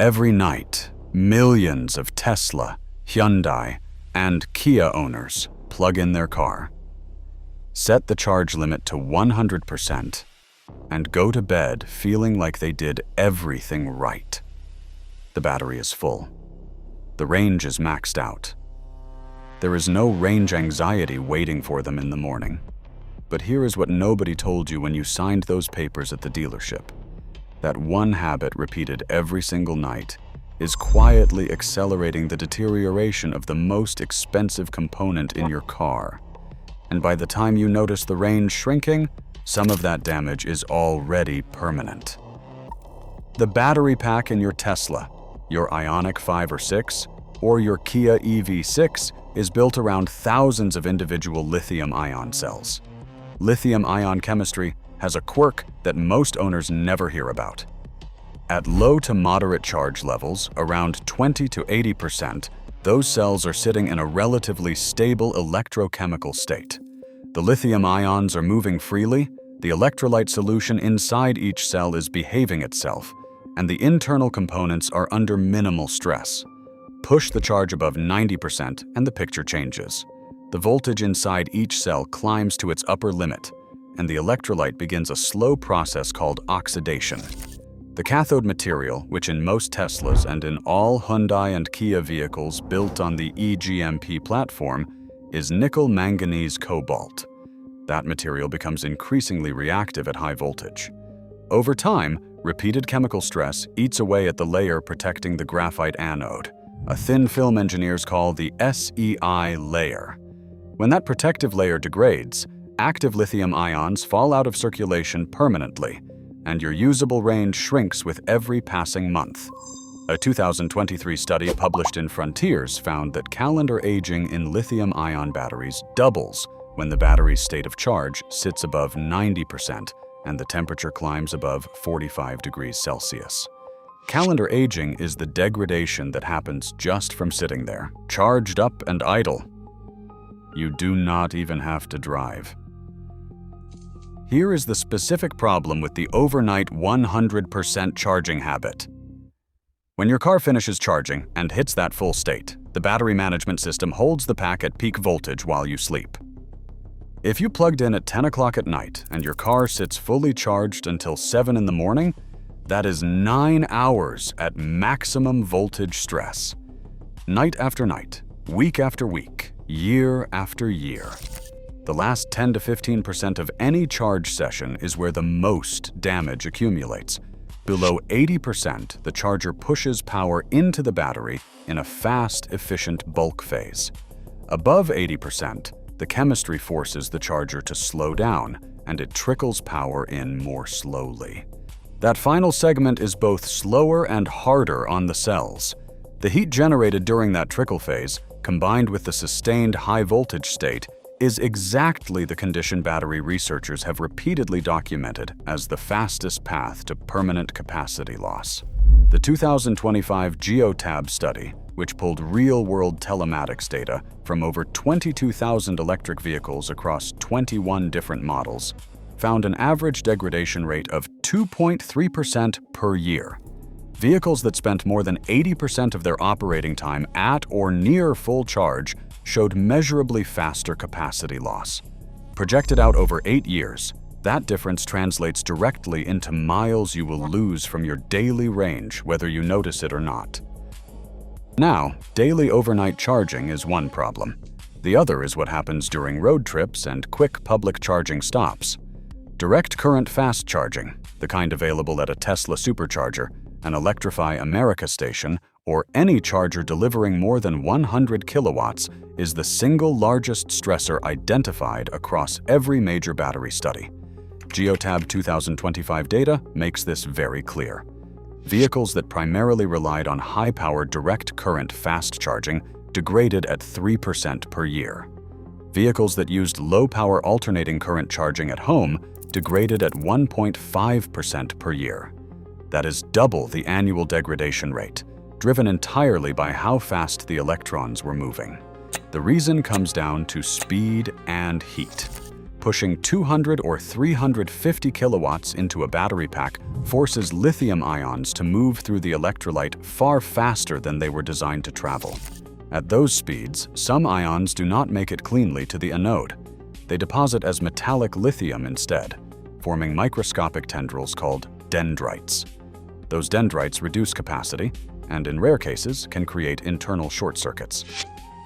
Every night, millions of Tesla, Hyundai, and Kia owners plug in their car, set the charge limit to 100%, and go to bed feeling like they did everything right. The battery is full. The range is maxed out. There is no range anxiety waiting for them in the morning. But here is what nobody told you when you signed those papers at the dealership. That one habit repeated every single night is quietly accelerating the deterioration of the most expensive component in your car. And by the time you notice the range shrinking, some of that damage is already permanent. The battery pack in your Tesla, your Ioniq 5 or 6, or your Kia EV6 is built around thousands of individual lithium-ion cells. Lithium-ion chemistry has a quirk that most owners never hear about. At low to moderate charge levels, around 20 to 80%, those cells are sitting in a relatively stable electrochemical state. The lithium ions are moving freely, the electrolyte solution inside each cell is behaving itself, and the internal components are under minimal stress. Push the charge above 90% and the picture changes. The voltage inside each cell climbs to its upper limit, and the electrolyte begins a slow process called oxidation. The cathode material, which in most Teslas and in all Hyundai and Kia vehicles built on the eGMP platform, is nickel manganese cobalt. That material becomes increasingly reactive at high voltage. Over time, repeated chemical stress eats away at the layer protecting the graphite anode, a thin film engineers call the SEI layer. When that protective layer degrades, active lithium ions fall out of circulation permanently, and your usable range shrinks with every passing month. A 2023 study published in Frontiers found that calendar aging in lithium-ion batteries doubles when the battery's state of charge sits above 90% and the temperature climbs above 45 degrees Celsius. Calendar aging is the degradation that happens just from sitting there, charged up and idle. You do not even have to drive. Here is the specific problem with the overnight 100% charging habit. When your car finishes charging and hits that full state, the battery management system holds the pack at peak voltage while you sleep. If you plugged in at 10 o'clock at night and your car sits fully charged until 7 in the morning, that is 9 hours at maximum voltage stress. Night after night, week after week, year after year. The last 10 to 15% of any charge session is where the most damage accumulates. Below 80%, the charger pushes power into the battery in a fast, efficient bulk phase. Above 80%, the chemistry forces the charger to slow down, and it trickles power in more slowly. That final segment is both slower and harder on the cells. The heat generated during that trickle phase, combined with the sustained high voltage state, is exactly the condition battery researchers have repeatedly documented as the fastest path to permanent capacity loss. The 2025 GeoTab study, which pulled real-world telematics data from over 22,000 electric vehicles across 21 different models, found an average degradation rate of 2.3% per year. Vehicles that spent more than 80% of their operating time at or near full charge showed measurably faster capacity loss. Projected out over 8 years, that difference translates directly into miles you will lose from your daily range, whether you notice it or not. Now, daily overnight charging is one problem. The other is what happens during road trips and quick public charging stops. Direct current fast charging, the kind available at a Tesla supercharger, an Electrify America station, or any charger delivering more than 100 kilowatts, is the single largest stressor identified across every major battery study. GeoTab 2025 data makes this very clear. Vehicles that primarily relied on high-power direct current fast charging degraded at 3% per year. Vehicles that used low-power alternating current charging at home degraded at 1.5% per year. That is double the annual degradation rate, driven entirely by how fast the electrons were moving. The reason comes down to speed and heat. Pushing 200 or 350 kilowatts into a battery pack forces lithium ions to move through the electrolyte far faster than they were designed to travel. At those speeds, some ions do not make it cleanly to the anode. They deposit as metallic lithium instead, forming microscopic tendrils called dendrites. Those dendrites reduce capacity and, in rare cases, can create internal short circuits.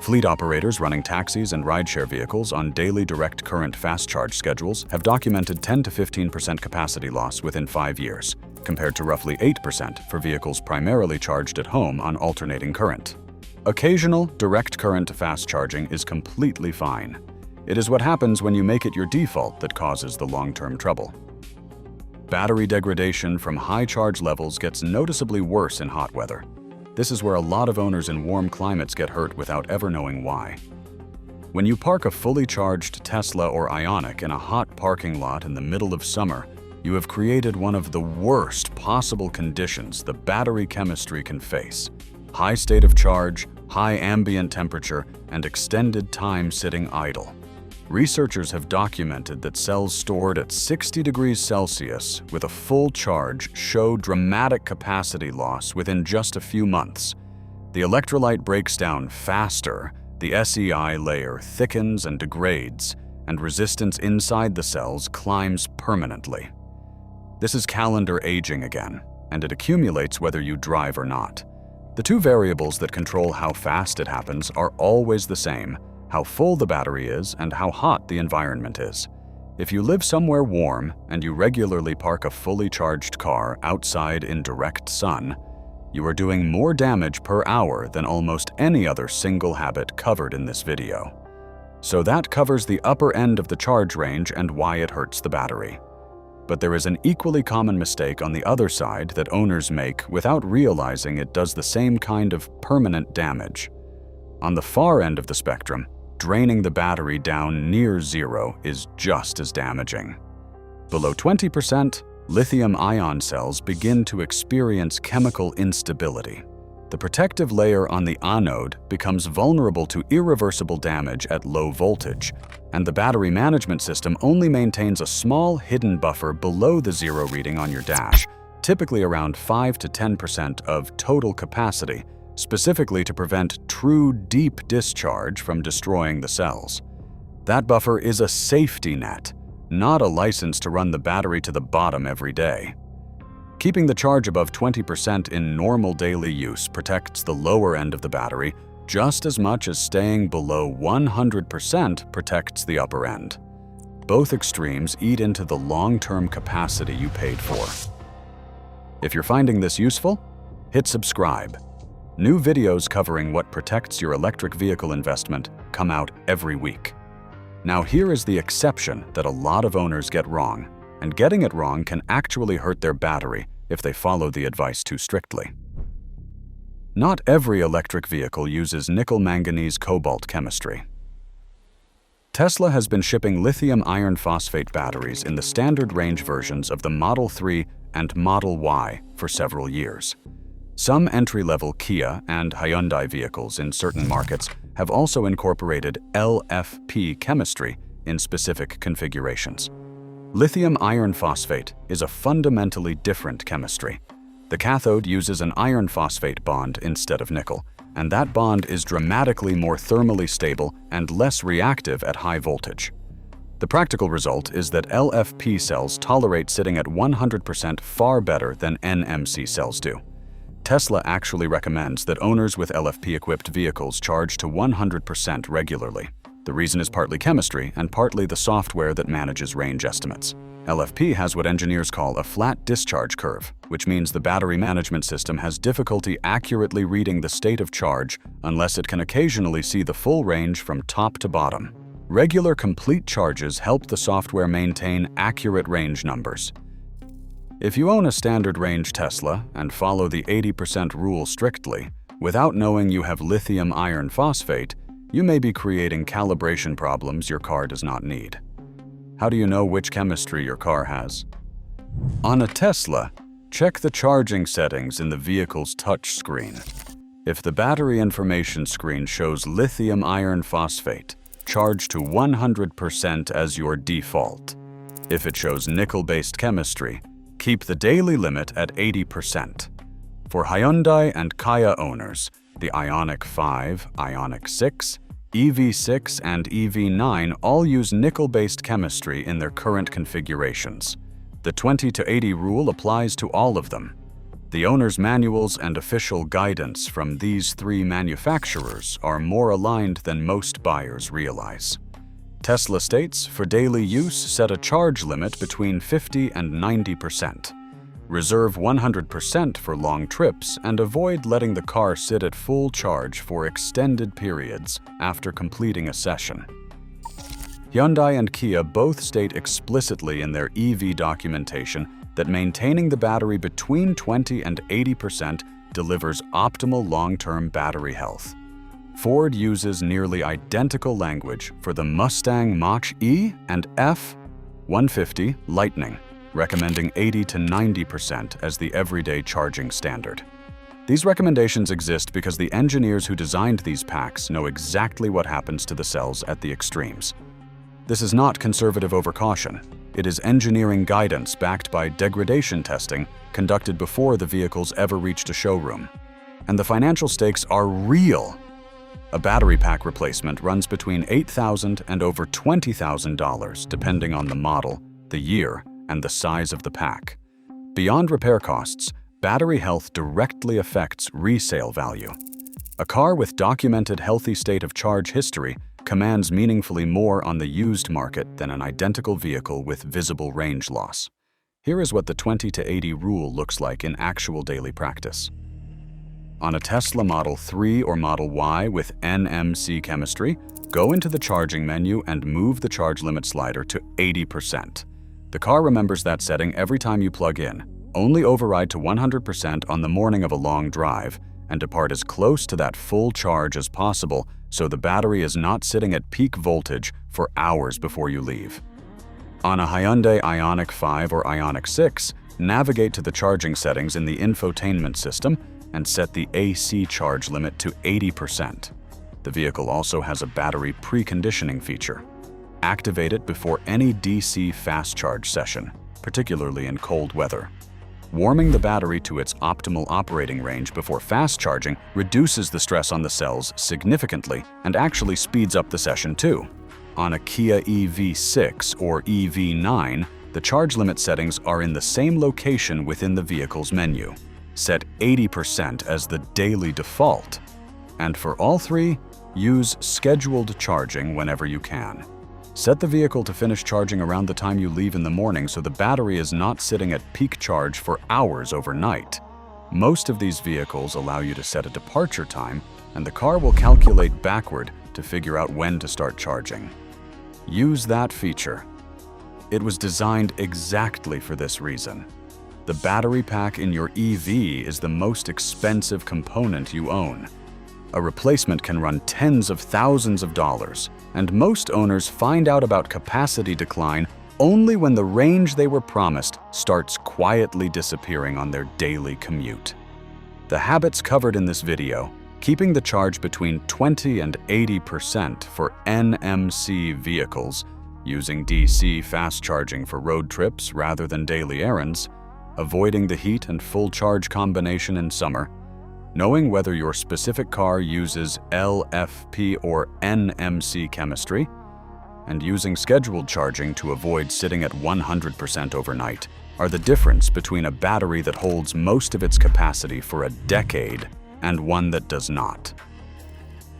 Fleet operators running taxis and rideshare vehicles on daily direct current fast charge schedules have documented 10 to 15% capacity loss within 5 years, compared to roughly 8% for vehicles primarily charged at home on alternating current. Occasional direct current fast charging is completely fine. It is what happens when you make it your default that causes the long-term trouble. Battery degradation from high charge levels gets noticeably worse in hot weather. This is where a lot of owners in warm climates get hurt without ever knowing why. When you park a fully charged Tesla or Ioniq in a hot parking lot in the middle of summer, you have created one of the worst possible conditions the battery chemistry can face: high state of charge, high ambient temperature, and extended time sitting idle. Researchers have documented that cells stored at 60 degrees Celsius with a full charge show dramatic capacity loss within just a few months. The electrolyte breaks down faster, the SEI layer thickens and degrades, and resistance inside the cells climbs permanently. This is calendar aging again, and it accumulates whether you drive or not. The two variables that control how fast it happens are always the same: how full the battery is and how hot the environment is. If you live somewhere warm and you regularly park a fully charged car outside in direct sun, you are doing more damage per hour than almost any other single habit covered in this video. So that covers the upper end of the charge range and why it hurts the battery. But there is an equally common mistake on the other side that owners make without realizing it does the same kind of permanent damage. On the far end of the spectrum, draining the battery down near zero is just as damaging. Below 20%, lithium-ion cells begin to experience chemical instability. The protective layer on the anode becomes vulnerable to irreversible damage at low voltage, and the battery management system only maintains a small hidden buffer below the zero reading on your dash, typically around 5 to 10% of total capacity, specifically to prevent true deep discharge from destroying the cells. That buffer is a safety net, not a license to run the battery to the bottom every day. Keeping the charge above 20% in normal daily use protects the lower end of the battery just as much as staying below 100% protects the upper end. Both extremes eat into the long-term capacity you paid for. If you're finding this useful, hit subscribe. New videos covering what protects your electric vehicle investment come out every week. Now here is the exception that a lot of owners get wrong, and getting it wrong can actually hurt their battery if they follow the advice too strictly. Not every electric vehicle uses nickel-manganese-cobalt chemistry. Tesla has been shipping lithium iron phosphate batteries in the standard range versions of the Model 3 and Model Y for several years. Some entry-level Kia and Hyundai vehicles in certain markets have also incorporated LFP chemistry in specific configurations. Lithium iron phosphate is a fundamentally different chemistry. The cathode uses an iron phosphate bond instead of nickel, and that bond is dramatically more thermally stable and less reactive at high voltage. The practical result is that LFP cells tolerate sitting at 100% far better than NMC cells do. Tesla actually recommends that owners with LFP-equipped vehicles charge to 100% regularly. The reason is partly chemistry and partly the software that manages range estimates. LFP has what engineers call a flat discharge curve, which means the battery management system has difficulty accurately reading the state of charge unless it can occasionally see the full range from top to bottom. Regular complete charges help the software maintain accurate range numbers. If you own a standard range Tesla and follow the 80% rule strictly, without knowing you have lithium iron phosphate, you may be creating calibration problems your car does not need. How do you know which chemistry your car has? On a Tesla, check the charging settings in the vehicle's touchscreen. If the battery information screen shows lithium iron phosphate, charge to 100% as your default. If it shows nickel-based chemistry, keep the daily limit at 80%. For Hyundai and Kia owners, the Ioniq 5, Ioniq 6, EV6 and EV9 all use nickel-based chemistry in their current configurations. The 20-80 rule applies to all of them. The owner's manuals and official guidance from these three manufacturers are more aligned than most buyers realize. Tesla states for daily use, set a charge limit between 50 and 90%. Reserve 100% for long trips and avoid letting the car sit at full charge for extended periods after completing a session. Hyundai and Kia both state explicitly in their EV documentation that maintaining the battery between 20 and 80% delivers optimal long-term battery health. Ford uses nearly identical language for the Mustang Mach-E and F-150 Lightning, recommending 80 to 90% as the everyday charging standard. These recommendations exist because the engineers who designed these packs know exactly what happens to the cells at the extremes. This is not conservative overcaution. It is engineering guidance backed by degradation testing conducted before the vehicles ever reached a showroom. And the financial stakes are real. A battery pack replacement runs between $8,000 and over $20,000 depending on the model, the year, and the size of the pack. Beyond repair costs, battery health directly affects resale value. A car with documented healthy state of charge history commands meaningfully more on the used market than an identical vehicle with visible range loss. Here is what the 20-80 rule looks like in actual daily practice. On a Tesla Model 3 or Model Y with NMC chemistry, go into the charging menu and move the charge limit slider to 80%. The car remembers that setting every time you plug in. Only override to 100% on the morning of a long drive, and depart as close to that full charge as possible so the battery is not sitting at peak voltage for hours before you leave. On a Hyundai Ioniq 5 or Ioniq 6, navigate to the charging settings in the infotainment system and set the AC charge limit to 80%. The vehicle also has a battery preconditioning feature. Activate it before any DC fast charge session, particularly in cold weather. Warming the battery to its optimal operating range before fast charging reduces the stress on the cells significantly and actually speeds up the session too. On a Kia EV6 or EV9, the charge limit settings are in the same location within the vehicle's menu. Set 80% as the daily default. And for all three, use scheduled charging whenever you can. Set the vehicle to finish charging around the time you leave in the morning so the battery is not sitting at peak charge for hours overnight. Most of these vehicles allow you to set a departure time, and the car will calculate backward to figure out when to start charging. Use that feature. It was designed exactly for this reason. The battery pack in your EV is the most expensive component you own. A replacement can run tens of thousands of dollars, and most owners find out about capacity decline only when the range they were promised starts quietly disappearing on their daily commute. The habits covered in this video, keeping the charge between 20 and 80% for NMC vehicles, using DC fast charging for road trips rather than daily errands, avoiding the heat and full charge combination in summer, knowing whether your specific car uses LFP or NMC chemistry, and using scheduled charging to avoid sitting at 100% overnight are the difference between a battery that holds most of its capacity for a decade and one that does not.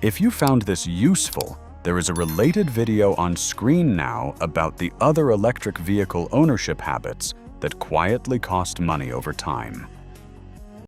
If you found this useful, there is a related video on screen now about the other electric vehicle ownership habits that quietly cost money over time.